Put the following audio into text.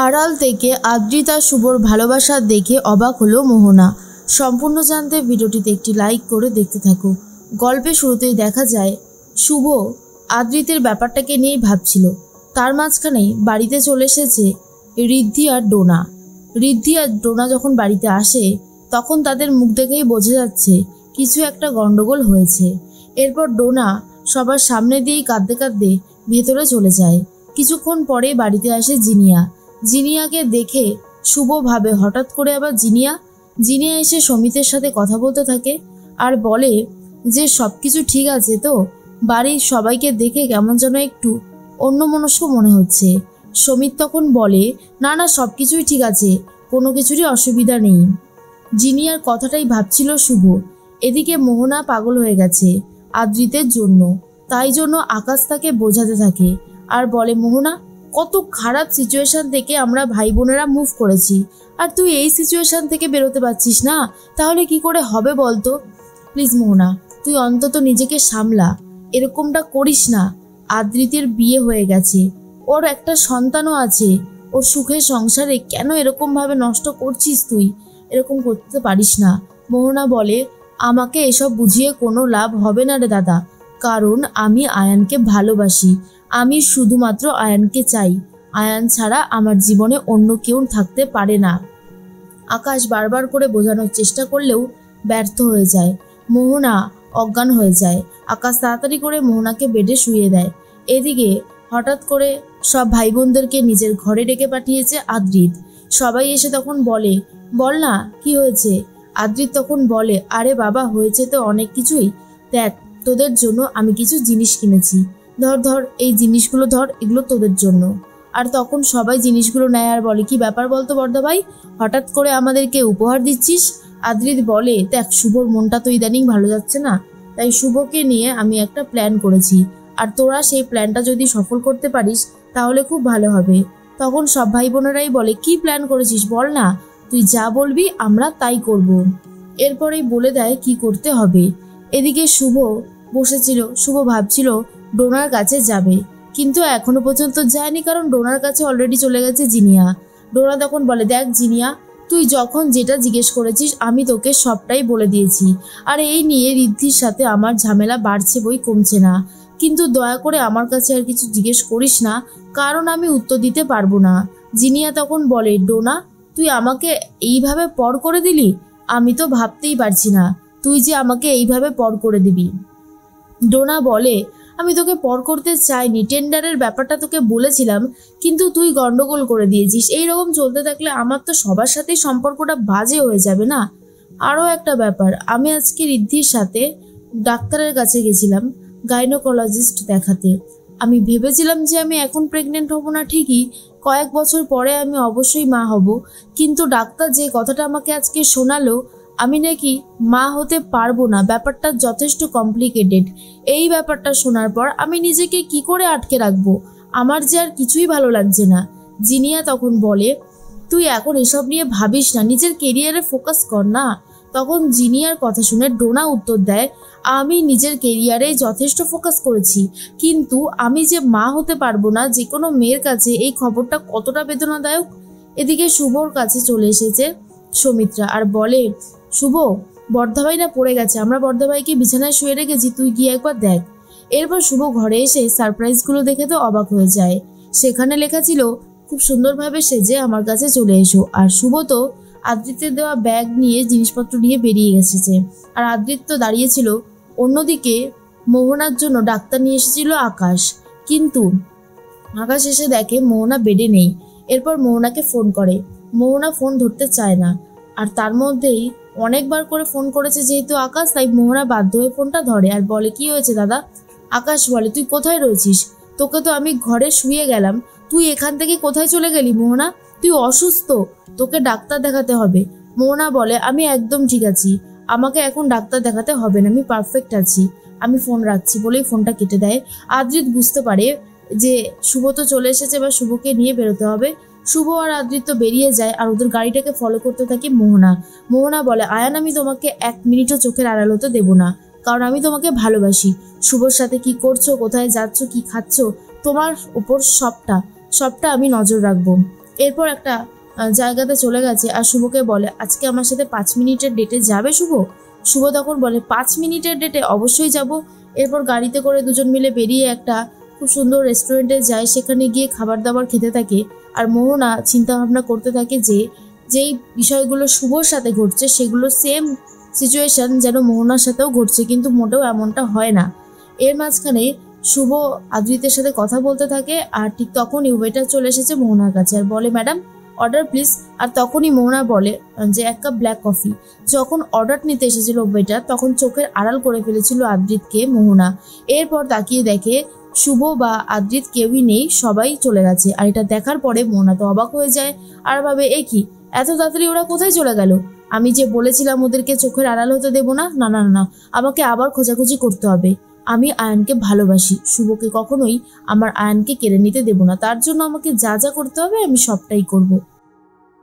আড়াল থেকে আদ্রিতা শুভর ভালোবাসা দেখে অবাক হলো মোহনা। সম্পূর্ণ জানতে ভিডিওটিতে একটি লাইক করে দেখতে থাকো। গল্পের শুরুতেই দেখা যায় শুভ আদ্রিতের ব্যাপারটাকে নিয়েই ভাবছিল। তার মাঝখানেই বাড়িতে চলে এসেছে ঋদ্ধি আর ডোনা। ঋদ্ধি আর ডোনা যখন বাড়িতে আসে তখন তাদের মুখ দেখেই বোঝা যাচ্ছে কিছু একটা গন্ডগোল হয়েছে। এরপর ডোনা সবার সামনে দিয়েই কাঁদতে কাঁদতে ভেতরে চলে যায়। কিছুক্ষণ পরে বাড়িতে আসে জিনিয়া। জিনিয়াকে দেখে শুভ ভাবে হঠাৎ করে আবার জিনিয়া এসে সমিতের সাথে কথা বলতে থাকে আর বলে যে সব কিছু ঠিক আছে তো, বাড়ির সবাইকে দেখে কেমন যেন একটু অন্যমনস্ক মনে হচ্ছে। সমিত তখন বলে না না, সব কিছুই ঠিক আছে, কোনো কিছুরই অসুবিধা নেই। জিনিয়ার কথাটাই ভাবছিল শুভ। এদিকে মোহনা পাগল হয়ে গেছে আদ্রিতের জন্য, তাই জন্য আকাশ তাকে বোঝাতে থাকে আর বলে মোহনা, কত খারাপ সিচুয়েশন থেকে আমরা ভাই বোনেরা মুভ করেছি, আর তুই এই সিচুয়েশন থেকে বেরোতে পারছিস না, তাহলে কি করে হবে বলতো? প্লিজ মোহনা, তুই অন্তত নিজেকে সামলা, এরকমটা করিস না। আদ্রিতের বিয়ে হয়ে গেছে, ওর একটা সন্তানও আছে, ওর সুখের সংসারে কেন এরকমভাবে নষ্ট করছিস? তুই এরকম করতে পারিস না। মোহনা বলে আমাকে এসব বুঝিয়ে কোনো লাভ হবে না রে দাদা, কারণ আমি আয়ানকে ভালোবাসি, আমি শুধুমাত্র আয়ানকে চাই, আয়ান ছাড়া আমার জীবনে অন্য কেউ থাকতে পারে না। আকাশ বারবার করে বোঝানোর চেষ্টা করলেও ব্যর্থ হয়ে যায়। মোহনা অজ্ঞান হয়ে যায়। আকাশ তাড়াতাড়ি করে মোহনাকে বেডে শুইয়ে দেয়। এদিকে হঠাৎ করে সব ভাই বোনদেরকে নিজের ঘরে ডেকে পাঠিয়েছে আদ্রিত। সবাই এসে তখন বলে বল না কি হয়েছে। আদ্রিত তখন বলে আরে বাবা, হয়েছে তো অনেক কিছুই, দেখ তোদের জন্য আমি কিছু জিনিস কিনেছি, ধর এই জিনিসগুলো ধর, এগুলো তোদের জন্য। আর তখন সবাই জিনিসগুলো নেয় আর বলে কি ব্যাপার বলতো বর্দা ভাই, হঠাৎ করে আমাদেরকে উপহার দিচ্ছিস? আদ্রিত বলে দেখ শুভর মনটা তো ইদানিং ভালো যাচ্ছে না, তাই শুভকে নিয়ে আমি একটা প্ল্যান করেছি, আর তোরা সেই প্ল্যানটা যদি সফল করতে পারিস তাহলে খুব ভালো হবে। তখন সব ভাই বোনেরাই বলে কি প্ল্যান করেছিস বল না, তুই যা বলবি আমরা তাই করব। এরপরেই বলে দেয় কি করতে হবে। এদিকে শুভ বসেছিল, শুভ ভাবছিল ডোনার কাছে যাবে, কিন্তু এখনো পর্যন্ত যায়নি, কারণ ডোনার কাছে অলরেডি চলে গেছে জিনিয়া। ডোনা তখন বলে দেখ জিনিয়া, তুই যখন যেটা জিজ্ঞেস করেছিস আমি তোকে সবটাই বলে দিয়েছি, আর এই নিয়ে ঋদ্ধির সাথে আমার ঝামেলা বাড়ছে বই কমছে না, কিন্তু দয়া করে আমার কাছে আর কিছু জিজ্ঞেস করিস না, কারণ আমি উত্তর দিতে পারবো না। জিনিয়া তখন বলে ডোনা, তুই আমাকে এইভাবে পর করে দিলি, আমি তো ভাবতেই পারছি না তুই যে আমাকে এইভাবে পর করে দিবি। ডোনা বলে আমি তোকে পর করতে চাইনি, টেন্ডারের ব্যাপারটা তোকে বলেছিলাম, কিন্তু তুই গন্ডগোল করে দিয়েছিস। এইরকম চলতে থাকলে আমার তো সবার সাথেই সম্পর্কটা বাজে হয়ে যাবে না। আরও একটা ব্যাপার, আমি আজকে ঋদ্ধির সাথে ডাক্তারের কাছে গেছিলাম গাইনোকোলজিস্ট দেখাতে। আমি ভেবেছিলাম যে আমি এখন প্রেগনেন্ট হব না ঠিকই, কয়েক বছর পরে আমি অবশ্যই মা হব, কিন্তু ডাক্তার যে কথাটা আমাকে আজকে শোনালো আমি নাকি মা হতে পারবো না, ব্যাপারটা যথেষ্ট কমপ্লিকেটেড। এই ব্যাপারটা শোনার পর আমি নিজেকে কি করে আটকে রাখবো, আমার যে আর কিছুই ভালো লাগছে না। জিনিয়া তখন বলে তুই এখন এসব নিয়ে ভাবিস না, নিজের কেরিয়ারে ফোকাস কর না। তখন জিনিয়ার কথা শুনে ডোনা উত্তর দেয় আমি নিজের কেরিয়ারে যথেষ্ট ফোকাস করেছি, কিন্তু আমি যে মা হতে পারবো না, যে কোনো মেয়ের কাছে এই খবরটা কতটা বেদনাদায়ক। এদিকে শুভর কাছে চলে এসেছে সৌমিত্রা আর বলে শুভ, বর্ধাভাই না পড়ে গেছে, আমরা বর্ধাভাইকে বিছানায় শুয়ে রেখেছি, তুই গিয়ে একবার দেখ। এরপর শুভ ঘরে এসে সারপ্রাইজগুলো দেখে তো অবাক হয়ে যায়। সেখানে লেখা ছিল খুব সুন্দরভাবে সেজে আমার কাছে চলে এসো। আর শুভ তো আদ্রিতের দেওয়া ব্যাগ নিয়ে জিনিসপত্র নিয়ে বেরিয়ে গেছে, আর আদ্রিত তো দাঁড়িয়েছিল। অন্যদিকে মোহনার জন্য ডাক্তার নিয়ে এসেছিল আকাশ, কিন্তু আকাশ এসে দেখে মোহনা বেডে নেই। এরপর মোহনাকে ফোন করে, মোহনা ফোন ধরতে চায় না, আর তার মধ্যেই অনেকবার করে ফোন করেছে যেহেতু আকাশ, তাই মোহনা বাধ্য হয়ে ফোনটা ধরে আর বলে কি হয়েছে দাদা। আকাশ বলে তুই কোথায় রয়েছিস, তোকে তো আমি ঘরে শুয়ে গেলাম, তুই এখান থেকে কোথায় চলে গেলি মোহনা, তুই অসুস্থ, তোকে ডাক্তার দেখাতে হবে। মোহনা বলে আমি একদম ঠিক আছি, আমাকে এখন ডাক্তার দেখাতে হবে না, আমি পারফেক্ট আছি, আমি ফোন রাখছি বলেই ফোনটা কেটে দেয়। আদ্রিত বুঝতে পারে যে শুভ তো চলে এসেছে, বা শুভকে নিয়ে বেরোতে হবে। শুভ আর আদ্রিত বেরিয়ে যায় আর ওদের গাড়িটাকে ফলো করতে থাকে মোহনা। মোহনা বলে আয়ান, আমি তোমাকে 1 মিনিটও চোখের আড়াল হতে দেবো না, কারণ আমি তোমাকে ভালোবাসি। শুভর সাথে কি করছো, কোথায় যাচ্ছ, কি খাচ্ছ, তোমার উপর সবটা সবটা আমি নজর রাখবো। এরপর একটা জায়গাতে চলে গেছে আর শুভকে বলে, আজকে আমার সাথে 5 মিনিটের ডেটে যাবে শুভ? শুভ তখন বলে, 5 মিনিটের ডেটে অবশ্যই যাব। এরপর গাড়িতে করে দুজন মিলে বেরিয়ে একটা খুব সুন্দর রেস্টুরেন্টে যায়, সেখানে গিয়ে খাবার দাবার খেতে থাকে। আর মোহনা চিন্তা ভাবনা করতে থাকে যে যেই বিষয়গুলো শুভর সাথে ঘটছে সেগুলো সেম সিচুয়েশন যেন মোহনার সাথেও ঘটছে, কিন্তু মোটেও এমনটা হয় না। এর মাঝখানে শুভ আদ্রিতের সাথে কথা বলতে থাকে আর ঠিক তখনই ওয়েটার চলে এসেছে মোহনার কাছে আর বলে, ম্যাডাম অর্ডার প্লিজ। আর তখনই মোহনা বলে যে 1 কাপ ব্ল্যাক কফি। যখন অর্ডার নিতে এসেছিল ওয়েটার তখন চোখের আড়াল করে ফেলেছিল আদ্রিতকে মোহনা। এরপর তাকিয়ে দেখে শুভ বা আদ্রিত কেউই নেই, সবাই চলে গেছে। আর এটা দেখার পরে মোহনা তো অবাক হয়ে যায় আর ভাবে, এ কি, এত তাড়াতাড়ি ওরা কোথায় চলে গেল? আমি যে বলেছিলাম ওদেরকে চোখের আড়াল হতে দেবো না, না না না, আমাকে আবার খোঁজাখুঁজি করতে হবে। আমি আয়ানকে ভালোবাসি, শুভকে কখনোই আমার আয়ানকে কেড়ে নিতে দেব না। তার জন্য আমাকে যা যা করতে হবে আমি সবটাই করব।